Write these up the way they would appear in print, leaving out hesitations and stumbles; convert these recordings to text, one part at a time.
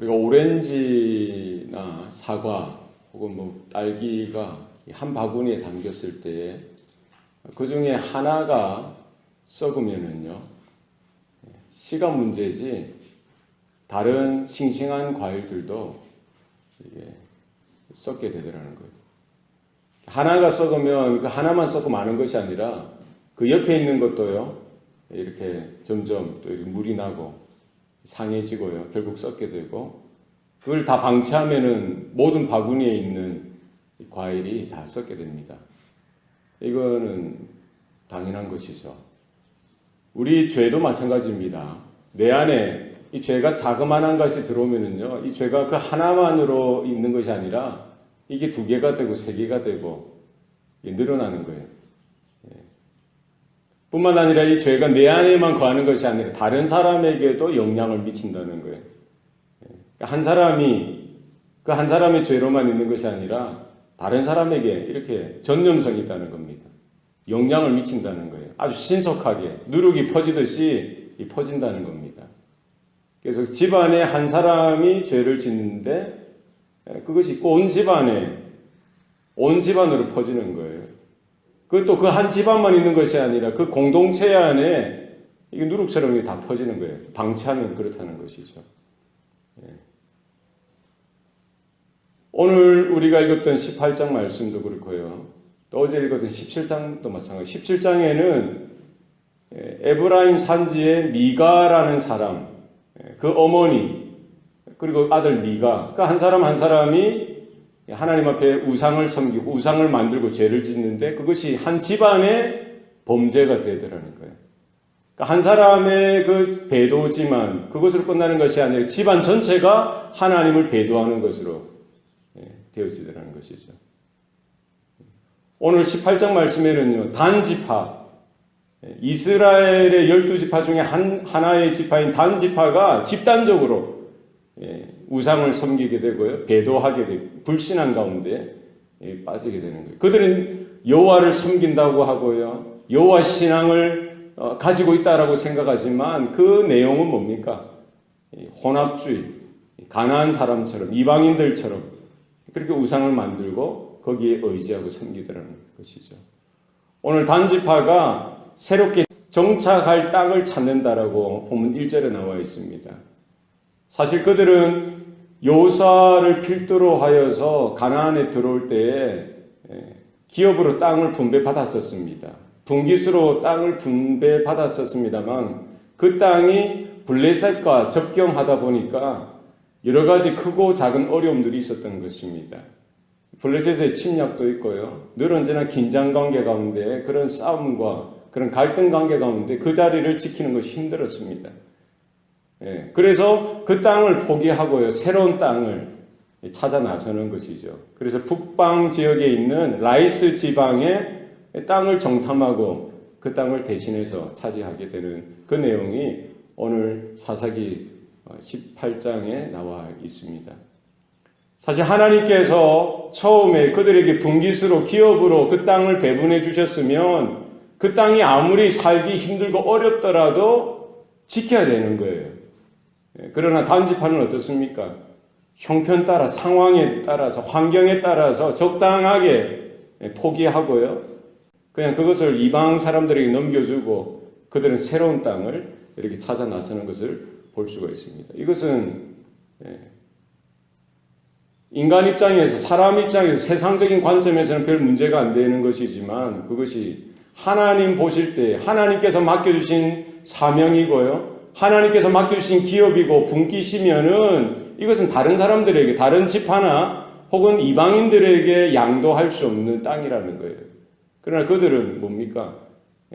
우리가 오렌지나 사과 혹은 뭐 딸기가 한 바구니에 담겼을 때에 그 중에 하나가 썩으면은요, 시간 문제지 다른 싱싱한 과일들도 이게 썩게 되더라는 거예요. 하나가 썩으면 그 하나만 썩고 마는 것이 아니라 그 옆에 있는 것도요, 이렇게 점점 또 이렇게 물이 나고 상해지고요, 결국 썩게 되고, 그걸 다 방치하면은 모든 바구니에 있는 과일이 다 썩게 됩니다. 이거는 당연한 것이죠. 우리 죄도 마찬가지입니다. 내 안에 이 죄가 자그마한 것이 들어오면은요, 이 죄가 그 하나만으로 있는 것이 아니라 이게 2개가 되고 3개가 되고 늘어나는 거예요. 뿐만 아니라 이 죄가 내 안에만 거하는 것이 아니라 다른 사람에게도 영향을 미친다는 거예요. 한 사람이 그 한 사람의 죄로만 있는 것이 아니라 다른 사람에게 이렇게 전염성이 있다는 겁니다. 영향을 미친다는 거예요. 아주 신속하게 누룩이 퍼지듯이 퍼진다는 겁니다. 그래서 집안에 한 사람이 죄를 짓는데 그것이 온 집안에, 온 집안으로 퍼지는 거예요. 그것도 그 한 집안만 있는 것이 아니라 그 공동체 안에 이게 누룩처럼 다 퍼지는 거예요. 방치하면 그렇다는 것이죠. 오늘 우리가 읽었던 18장 말씀도 그렇고요. 또 어제 읽었던 17장도 마찬가지. 17장에는 에브라임 산지의 미가라는 사람, 그 어머니, 그리고 아들 미가, 그 한 사람 한 사람이 하나님 앞에 우상을 섬기고 우상을 만들고 죄를 짓는데 그것이 한 집안의 범죄가 되더라는 거예요. 그러니까 한 사람의 그 배도지만 그것으로 끝나는 것이 아니라 집안 전체가 하나님을 배도하는 것으로 되어지더라는 것이죠. 오늘 18장 말씀에는요, 단 지파, 이스라엘의 12지파 중에 하나의 지파인 단 지파가 집단적으로 우상을 섬기게 되고요, 배도하게 되고 불신한 가운데 빠지게 되는 거예요. 그들은 여호와를 섬긴다고 하고요, 여호와 신앙을 가지고 있다라고 생각하지만 그 내용은 뭡니까? 혼합주의, 가나안 사람처럼 이방인들처럼 그렇게 우상을 만들고 거기에 의지하고 섬기더라는 것이죠. 오늘 단지파가 새롭게 정착할 땅을 찾는다라고 본문 1절에 나와 있습니다. 사실 그들은 요사를 필두로 하여서 가나안에 들어올 때에 기업으로 땅을 분배받았었습니다. 분깃으로 땅을 분배받았었습니다만 그 땅이 블레셋과 접경하다 보니까 여러 가지 크고 작은 어려움들이 있었던 것입니다. 블레셋의 침략도 있고요. 늘 언제나 긴장 관계 가운데 그런 싸움과 그런 갈등 관계 가운데 그 자리를 지키는 것이 힘들었습니다. 그래서 그 땅을 포기하고요, 새로운 땅을 찾아 나서는 것이죠. 그래서 북방 지역에 있는 라이스 지방의 땅을 정탐하고 그 땅을 대신해서 차지하게 되는 그 내용이 오늘 사사기 18장에 나와 있습니다. 사실 하나님께서 처음에 그들에게 분깃으로 기업으로 그 땅을 배분해 주셨으면 그 땅이 아무리 살기 힘들고 어렵더라도 지켜야 되는 거예요. 그러나 단지파는 어떻습니까? 형편 따라, 상황에 따라서, 환경에 따라서 적당하게 포기하고요, 그냥 그것을 이방 사람들에게 넘겨주고 그들은 새로운 땅을 이렇게 찾아 나서는 것을 볼 수가 있습니다. 이것은 인간 입장에서, 사람 입장에서, 세상적인 관점에서는 별 문제가 안 되는 것이지만 그것이 하나님 보실 때 하나님께서 맡겨주신 사명이고요, 하나님께서 맡겨주신 기업이고 분깃이면은 이것은 다른 사람들에게, 다른 지파나 혹은 이방인들에게 양도할 수 없는 땅이라는 거예요. 그러나 그들은 뭡니까?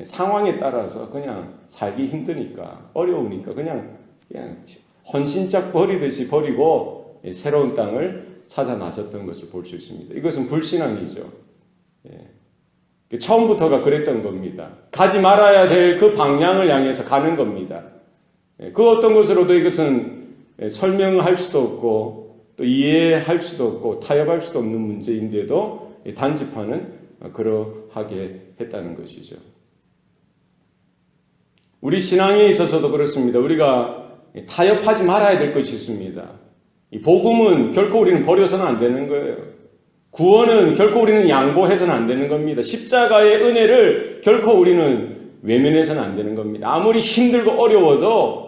상황에 따라서 그냥 살기 힘드니까, 어려우니까 그냥 헌신짝 버리듯이 버리고 새로운 땅을 찾아 나섰던 것을 볼 수 있습니다. 이것은 불신앙이죠. 처음부터가 그랬던 겁니다. 가지 말아야 될 그 방향을 향해서 가는 겁니다. 그 어떤 것으로도 이것은 설명할 수도 없고 또 이해할 수도 없고 타협할 수도 없는 문제인데도 단지파는 그러하게 했다는 것이죠. 우리 신앙에 있어서도 그렇습니다. 우리가 타협하지 말아야 될 것이 있습니다. 이 복음은 결코 우리는 버려서는 안 되는 거예요. 구원은 결코 우리는 양보해서는 안 되는 겁니다. 십자가의 은혜를 결코 우리는 외면해서는 안 되는 겁니다. 아무리 힘들고 어려워도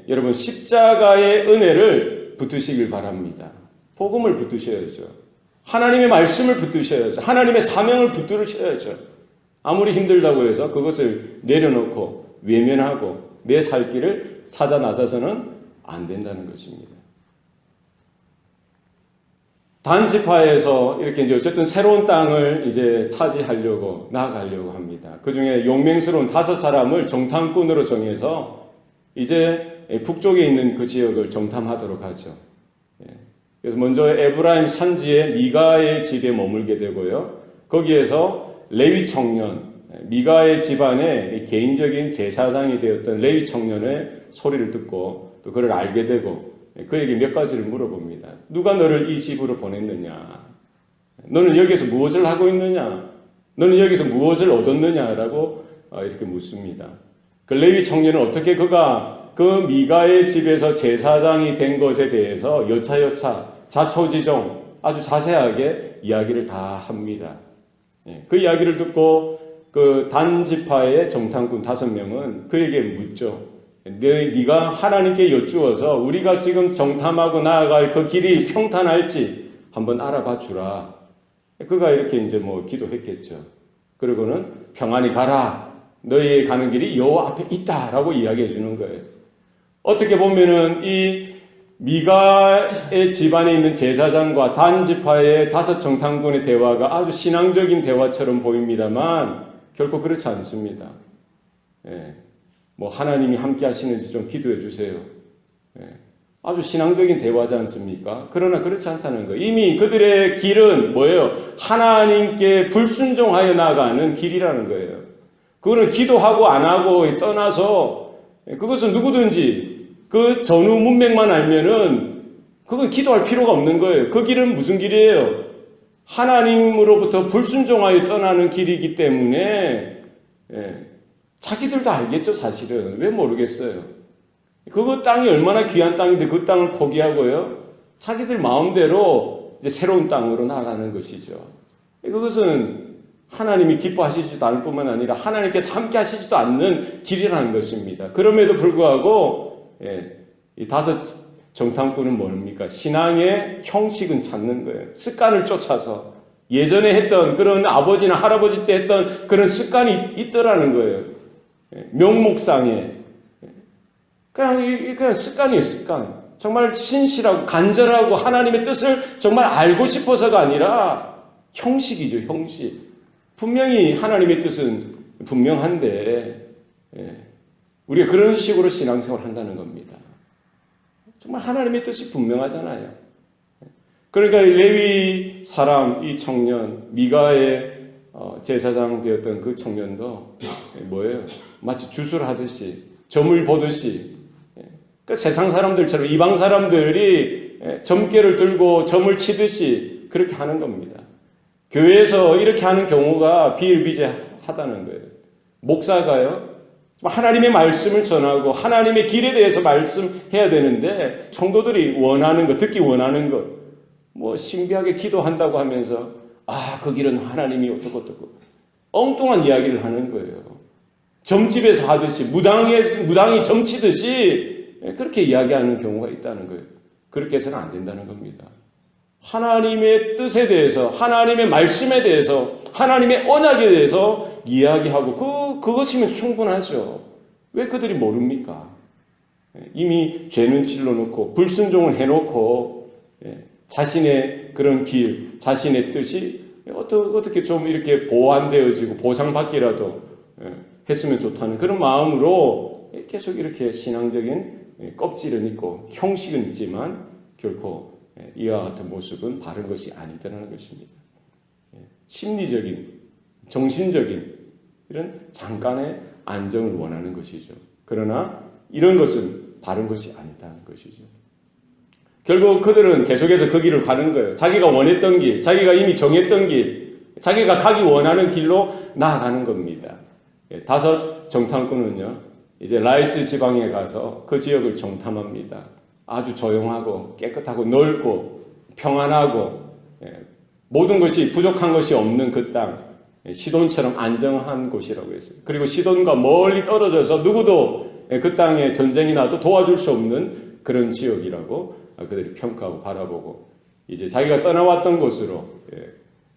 여러분 십자가의 은혜를 붙드시길 바랍니다. 복음을 붙드셔야죠. 하나님의 말씀을 붙드셔야죠. 하나님의 사명을 붙들으셔야죠. 아무리 힘들다고 해서 그것을 내려놓고 외면하고 내 살 길을 찾아 나서서는 안 된다는 것입니다. 단지파에서 이렇게 이제 어쨌든 새로운 땅을 이제 차지하려고 나아가려고 합니다. 그 중에 용맹스러운 5사람을 정탐꾼으로 정해서 이제 북쪽에 있는 그 지역을 정탐하도록 하죠. 그래서 먼저 에브라임 산지의 미가의 집에 머물게 되고요. 거기에서 레위 청년, 미가의 집안의 개인적인 제사장이 되었던 레위 청년의 소리를 듣고 또 그를 알게 되고 그에게 몇 가지를 물어봅니다. 누가 너를 이 집으로 보냈느냐? 너는 여기서 무엇을 하고 있느냐? 너는 여기서 무엇을 얻었느냐라고 이렇게 묻습니다. 그 레위 청년은 어떻게 그가 그 미가의 집에서 제사장이 된 것에 대해서 여차여차 자초지종 아주 자세하게 이야기를 다 합니다. 그 이야기를 듣고 그 단지파의 정탐꾼 5명은 그에게 묻죠. 네가 하나님께 여쭈어서 우리가 지금 정탐하고 나아갈 그 길이 평탄할지 한번 알아봐 주라. 그가 이렇게 이제 기도했겠죠. 그리고는 평안히 가라. 너희 가는 길이 여호와 앞에 있다라고 이야기해 주는 거예요. 어떻게 보면은 이 미가의 집안에 있는 제사장과 단지파의 5 정탐꾼의 대화가 아주 신앙적인 대화처럼 보입니다만 결코 그렇지 않습니다. 하나님이 함께 하시는지 좀 기도해 주세요. 아주 신앙적인 대화지 않습니까? 그러나 그렇지 않다는 거예요. 이미 그들의 길은 뭐예요? 하나님께 불순종하여 나아가는 길이라는 거예요. 그거는 기도하고 안 하고 떠나서 그것은 누구든지 그 전후 문맥만 알면은 그건 기도할 필요가 없는 거예요. 그 길은 무슨 길이에요? 하나님으로부터 불순종하여 떠나는 길이기 때문에 자기들도 알겠죠, 사실은. 왜 모르겠어요? 그 땅이 얼마나 귀한 땅인데 그 땅을 포기하고요. 자기들 마음대로 이제 새로운 땅으로 나아가는 것이죠. 그것은 하나님이 기뻐하시지도 않을 뿐만 아니라 하나님께서 함께 하시지도 않는 길이라는 것입니다. 그럼에도 불구하고 이 5 정탐꾼은 뭡니까? 신앙의 형식은 찾는 거예요. 습관을 쫓아서 예전에 했던 그런 아버지나 할아버지 때 했던 그런 습관이 있더라는 거예요. 명목상에 그냥 습관이에요. 습관. 정말 신실하고 간절하고 하나님의 뜻을 정말 알고 싶어서가 아니라 형식이죠. 형식. 분명히 하나님의 뜻은 분명한데 우리가 그런 식으로 신앙생활을 한다는 겁니다. 정말 하나님의 뜻이 분명하잖아요. 그러니까 레위 사람 이 청년 미가의 제사장 되었던 그 청년도 뭐예요? 마치 주술 하듯이 점을 보듯이 그러니까 세상 사람들처럼 이방 사람들이 점괘를 들고 점을 치듯이 그렇게 하는 겁니다. 교회에서 이렇게 하는 경우가 비일비재하다는 거예요. 목사가요 하나님의 말씀을 전하고 하나님의 길에 대해서 말씀해야 되는데 성도들이 원하는 것, 듣기 원하는 것, 신비하게 기도한다고 하면서 그 길은 하나님이 어떻고 엉뚱한 이야기를 하는 거예요. 점집에서 하듯이 무당이 점치듯이 그렇게 이야기하는 경우가 있다는 거예요. 그렇게 해서는 안 된다는 겁니다. 하나님의 뜻에 대해서 하나님의 말씀에 대해서 하나님의 언약에 대해서 이야기하고 그것이면 충분하죠. 왜 그들이 모릅니까? 이미 죄는 질러놓고 불순종을 해놓고 자신의 그런 길, 자신의 뜻이 어떻게 좀 이렇게 보완되어지고 보상받기라도 했으면 좋다는 그런 마음으로 계속 이렇게 신앙적인 껍질은 있고 형식은 있지만 결코 이와 같은 모습은 바른 것이 아니다라는 것입니다. 심리적인, 정신적인 이런 잠깐의 안정을 원하는 것이죠. 그러나 이런 것은 바른 것이 아니다는 것이죠. 결국 그들은 계속해서 그 길을 가는 거예요. 자기가 원했던 길, 자기가 이미 정했던 길, 자기가 가기 원하는 길로 나아가는 겁니다. 5 정탐꾼은요, 이제 라이스 지방에 가서 그 지역을 정탐합니다. 아주 조용하고 깨끗하고 넓고 평안하고 모든 것이 부족한 것이 없는 그 땅, 시돈처럼 안정한 곳이라고 했어요. 그리고 시돈과 멀리 떨어져서 누구도 그 땅에 전쟁이 나도 도와줄 수 없는 그런 지역이라고 그들이 평가하고 바라보고 이제 자기가 떠나왔던 곳으로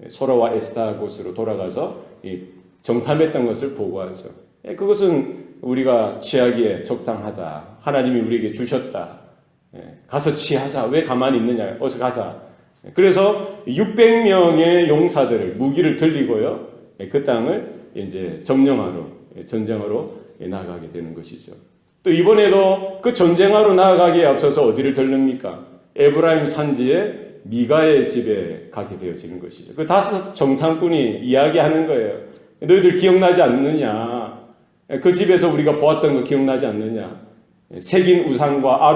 소라와 에스다 곳으로 돌아가서 정탐했던 것을 보고하죠. 그것은 우리가 취하기에 적당하다. 하나님이 우리에게 주셨다. 가서 취하자. 왜 가만히 있느냐. 어서 가자. 그래서 600명의 용사들을 무기를 들리고요. 그 땅을 이제 점령하러 전쟁하러 나아가게 되는 것이죠. 또 이번에도 그 전쟁하러 나아가기에 앞서서 어디를 들릅니까? 에브라임 산지에 미가의 집에 가게 되어지는 것이죠. 그 5 정탐꾼이 이야기하는 거예요. 너희들 기억나지 않느냐? 그 집에서 우리가 보았던 거 기억나지 않느냐? 새긴 우상과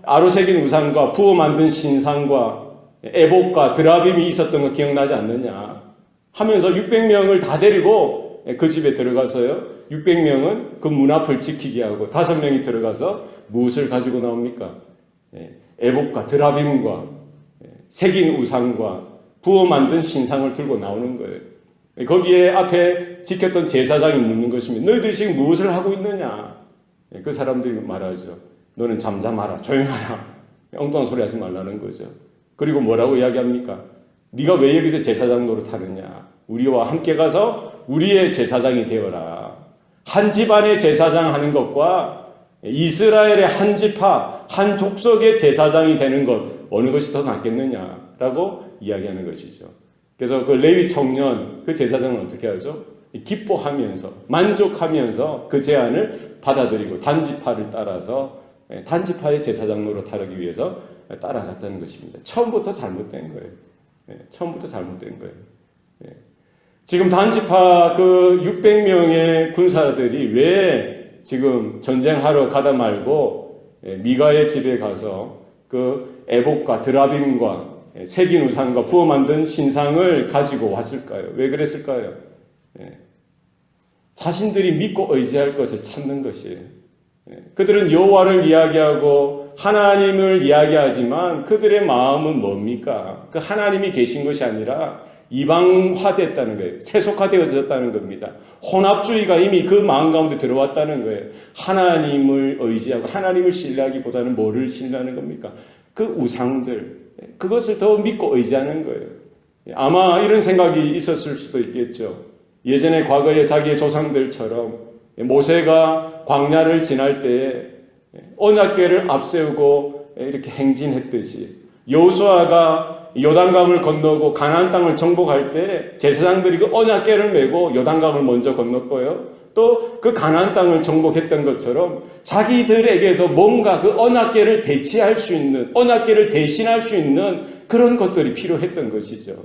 아로 새긴 우상과 부어 만든 신상과 에봇과 드라빔이 있었던 거 기억나지 않느냐? 하면서 600명을 다 데리고 그 집에 들어가서요. 600명은 그 문 앞을 지키게 하고 5명이 들어가서 무엇을 가지고 나옵니까? 에봇과 드라빔과 새긴 우상과 부어 만든 신상을 들고 나오는 거예요. 거기에 앞에 지켰던 제사장이 묻는 것입니다. 너희들이 지금 무엇을 하고 있느냐? 그 사람들이 말하죠. 너는 잠잠하라, 조용하라. 엉뚱한 소리 하지 말라는 거죠. 그리고 뭐라고 이야기합니까? 네가 왜 여기서 제사장 노릇하느냐? 우리와 함께 가서 우리의 제사장이 되어라. 한 집안의 제사장 하는 것과 이스라엘의 한 지파, 한 족속의 제사장이 되는 것 어느 것이 더 낫겠느냐라고 이야기하는 것이죠. 그래서 그 레위 청년, 그 제사장은 어떻게 하죠? 기뻐하면서 만족하면서 그 제안을 받아들이고 단지파를 따라서 단지파의 제사장 노릇하기 위해서 따라갔다는 것입니다. 처음부터 잘못된 거예요. 처음부터 잘못된 거예요. 지금 단지파 그 600명의 군사들이 왜 지금 전쟁하러 가다 말고 미가의 집에 가서 그 에봇과 드라빔과 새긴 우상과 부어 만든 신상을 가지고 왔을까요? 왜 그랬을까요? 자신들이 믿고 의지할 것을 찾는 것이에요. 그들은 여호와를 이야기하고 하나님을 이야기하지만 그들의 마음은 뭡니까? 그 하나님이 계신 것이 아니라 이방화됐다는 거예요. 세속화되어졌다는 겁니다. 혼합주의가 이미 그 마음 가운데 들어왔다는 거예요. 하나님을 의지하고 하나님을 신뢰하기보다는 뭐를 신뢰하는 겁니까? 그 우상들, 그것을 더 믿고 의지하는 거예요. 아마 이런 생각이 있었을 수도 있겠죠. 예전에 과거에 자기의 조상들처럼 모세가 광야를 지날 때에 언약궤를 앞세우고 이렇게 행진했듯이 여호수아가 요단강을 건너고 가나안 땅을 정복할 때 제사장들이 그 언약궤를 메고 요단강을 먼저 건넜고요. 또 그 가나안 땅을 정복했던 것처럼 자기들에게도 뭔가 그 언약궤를 대체할 수 있는, 언약궤를 대신할 수 있는 그런 것들이 필요했던 것이죠.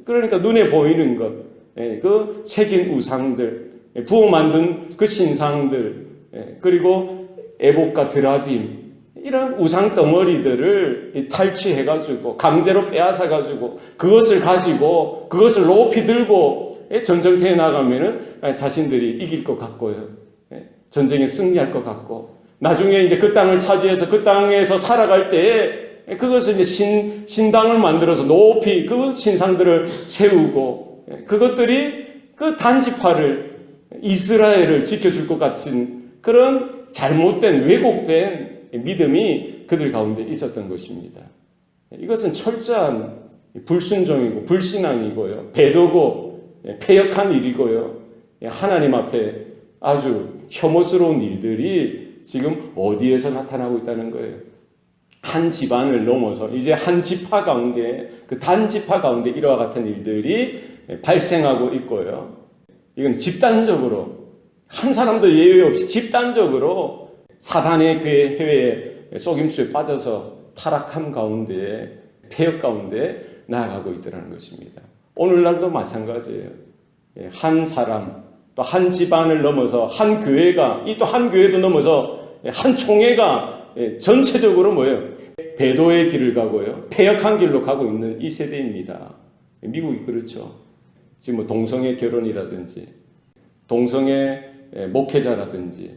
그러니까 눈에 보이는 것, 그 새긴 우상들, 부어 만든 그 신상들, 그리고 에봇과 드라빔, 이런 우상 덩어리들을 탈취해가지고 강제로 빼앗아가지고 그것을 가지고 그것을 높이 들고 전쟁터에 나가면은 자신들이 이길 것 같고요. 전쟁에 승리할 것 같고 나중에 이제 그 땅을 차지해서 그 땅에서 살아갈 때에 그것을 이제 신당을 만들어서 높이 그 신상들을 세우고 그것들이 그 단지파를 이스라엘을 지켜줄 것 같은 그런 잘못된 왜곡된 믿음이 그들 가운데 있었던 것입니다. 이것은 철저한 불순종이고 불신앙이고요. 배도고 패역한 일이고요. 하나님 앞에 아주 혐오스러운 일들이 지금 어디에서 나타나고 있다는 거예요. 한 집안을 넘어서 이제 한 지파 가운데 그 단지파 가운데 이와 같은 일들이 발생하고 있고요. 이건 집단적으로 한 사람도 예외 없이 집단적으로 사단의 해외의 속임수에 빠져서 타락함 가운데 폐역 가운데 나아가고 있더라는 것입니다. 오늘날도 마찬가지예요. 한 사람 또 한 집안을 넘어서 한 교회가 이 또 한 교회도 넘어서 한 총회가 전체적으로 뭐예요? 배도의 길을 가고요. 폐역한 길로 가고 있는 이 세대입니다. 미국이 그렇죠. 지금 뭐 동성애 결혼이라든지 동성애 목회자라든지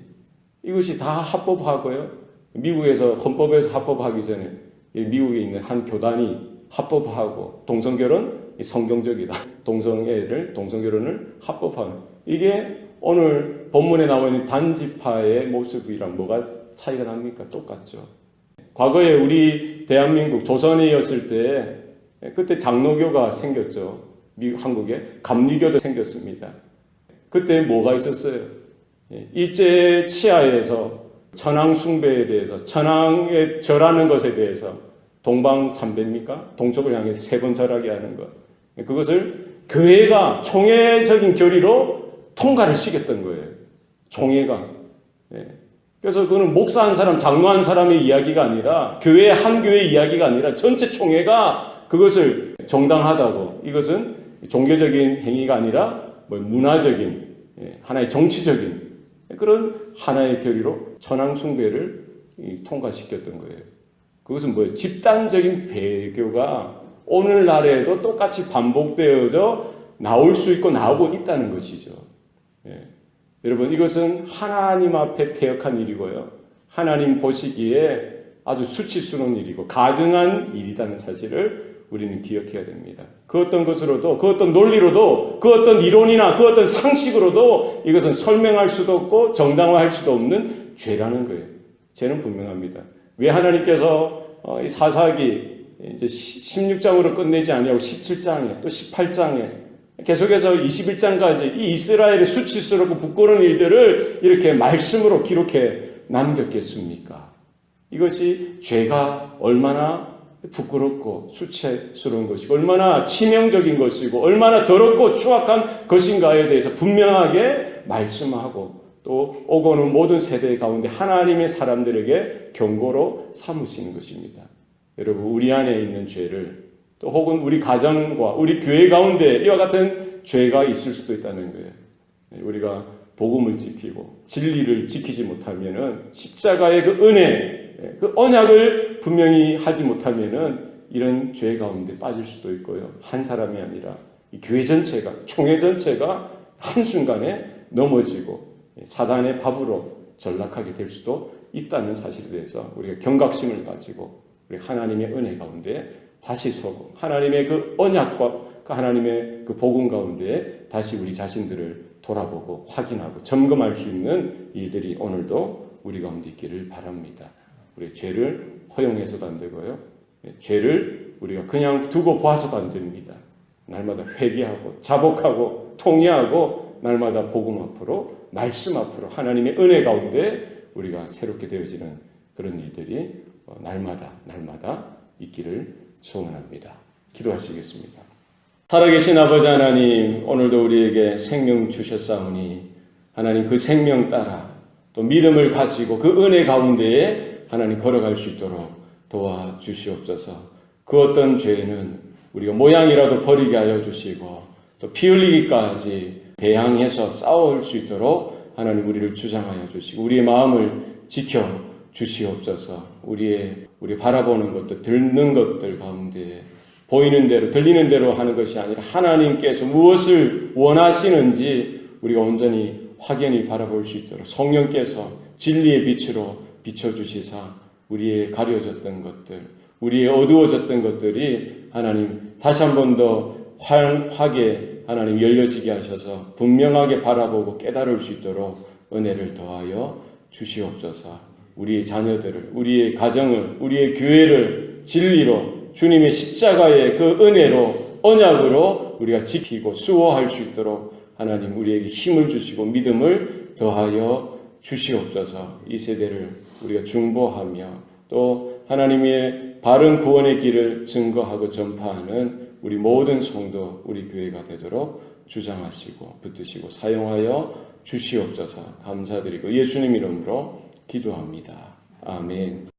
이것이 다 합법화하고요. 미국에서 헌법에서 합법하기 전에 미국에 있는 한 교단이 합법하고 동성결혼 성경적이다. 동성결혼을 합법하는 이게 오늘 본문에 나와 있는 단지파의 모습이랑 뭐가 차이가 납니까? 똑같죠. 과거에 우리 대한민국 조선이었을 때 그때 장로교가 생겼죠. 한국에 감리교도 생겼습니다. 그때 뭐가 있었어요? 일제 치하에서 천황 숭배에 대해서 천황에 절하는 것에 대해서 동방삼배입니까? 동쪽을 향해서 3번 절하게 하는 것. 그것을 교회가 총회적인 결의로 통과를 시켰던 거예요. 총회가. 그래서 그거는 목사 한 사람, 장로 한 사람의 이야기가 아니라 교회 한 교회의 이야기가 아니라 전체 총회가 그것을 정당하다고 이것은 종교적인 행위가 아니라 문화적인 하나의 정치적인 그런 하나의 결의로 천황 숭배를 통과시켰던 거예요. 그것은 뭐예요? 집단적인 배교가 오늘날에도 똑같이 반복되어져 나올 수 있고 나오고 있다는 것이죠. 여러분 이것은 하나님 앞에 패역한 일이고요. 하나님 보시기에 아주 수치스러운 일이고 가증한 일이라는 사실을 우리는 기억해야 됩니다. 그 어떤 것으로도 그 어떤 논리로도 그 어떤 이론이나 그 어떤 상식으로도 이것은 설명할 수도 없고 정당화할 수도 없는 죄라는 거예요. 죄는 분명합니다. 왜 하나님께서 이 사사기 이제 16장으로 끝내지 아니하고 17장에 또 18장에 계속해서 21장까지 이 이스라엘의 수치스럽고 부끄러운 일들을 이렇게 말씀으로 기록해 남겼겠습니까? 이것이 죄가 얼마나 부끄럽고 수치스러운 것이고 얼마나 치명적인 것이고 얼마나 더럽고 추악한 것인가에 대해서 분명하게 말씀하고 또 오고는 모든 세대 가운데 하나님의 사람들에게 경고로 삼으시는 것입니다. 여러분 우리 안에 있는 죄를 또 혹은 우리 가정과 우리 교회 가운데 이와 같은 죄가 있을 수도 있다는 거예요. 우리가 복음을 지키고 진리를 지키지 못하면은 십자가의 그 은혜, 그 언약을 분명히 하지 못하면은 이런 죄 가운데 빠질 수도 있고요. 한 사람이 아니라 이 교회 전체가, 총회 전체가 한순간에 넘어지고 사단의 밥으로 전락하게 될 수도 있다는 사실에 대해서 우리가 경각심을 가지고 우리 하나님의 은혜 가운데 다시 서고 하나님의 그 언약과 그 하나님의 그 복음 가운데 다시 우리 자신들을 돌아보고 확인하고 점검할 수 있는 일들이 오늘도 우리 가운데 있기를 바랍니다. 우리 죄를 허용해서도 안 되고요. 죄를 우리가 그냥 두고 봐서도 안 됩니다. 날마다 회개하고 자복하고 통회하고 날마다 복음 앞으로 말씀 앞으로 하나님의 은혜 가운데 우리가 새롭게 되어지는 그런 일들이 날마다 있기를 소원합니다. 기도하시겠습니다. 살아계신 아버지 하나님, 오늘도 우리에게 생명 주셨사오니 하나님 그 생명 따라 또 믿음을 가지고 그 은혜 가운데에 하나님 걸어갈 수 있도록 도와주시옵소서. 그 어떤 죄는 우리가 모양이라도 버리게 하여 주시고 또 피 흘리기까지 대항해서 싸울 수 있도록 하나님 우리를 주장하여 주시고 우리의 마음을 지켜 주시옵소서. 우리 바라보는 것들, 듣는 것들 가운데 보이는 대로 들리는 대로 하는 것이 아니라 하나님께서 무엇을 원하시는지 우리가 온전히 확연히 바라볼 수 있도록 성령께서 진리의 빛으로 비춰주시사 우리의 가려졌던 것들, 우리의 어두워졌던 것들이 하나님 다시 한 번 더 환하게 하나님 열려지게 하셔서 분명하게 바라보고 깨달을 수 있도록 은혜를 더하여 주시옵소서. 우리의 자녀들을, 우리의 가정을, 우리의 교회를 진리로 주님의 십자가의 그 은혜로 언약으로 우리가 지키고 수호할 수 있도록 하나님 우리에게 힘을 주시고 믿음을 더하여 주시옵소서. 이 세대를 우리가 중보하며 또 하나님의 바른 구원의 길을 증거하고 전파하는 우리 모든 성도, 우리 교회가 되도록 주장하시고 붙드시고 사용하여 주시옵소서. 감사드리고 예수님 이름으로 기도합니다. 아멘.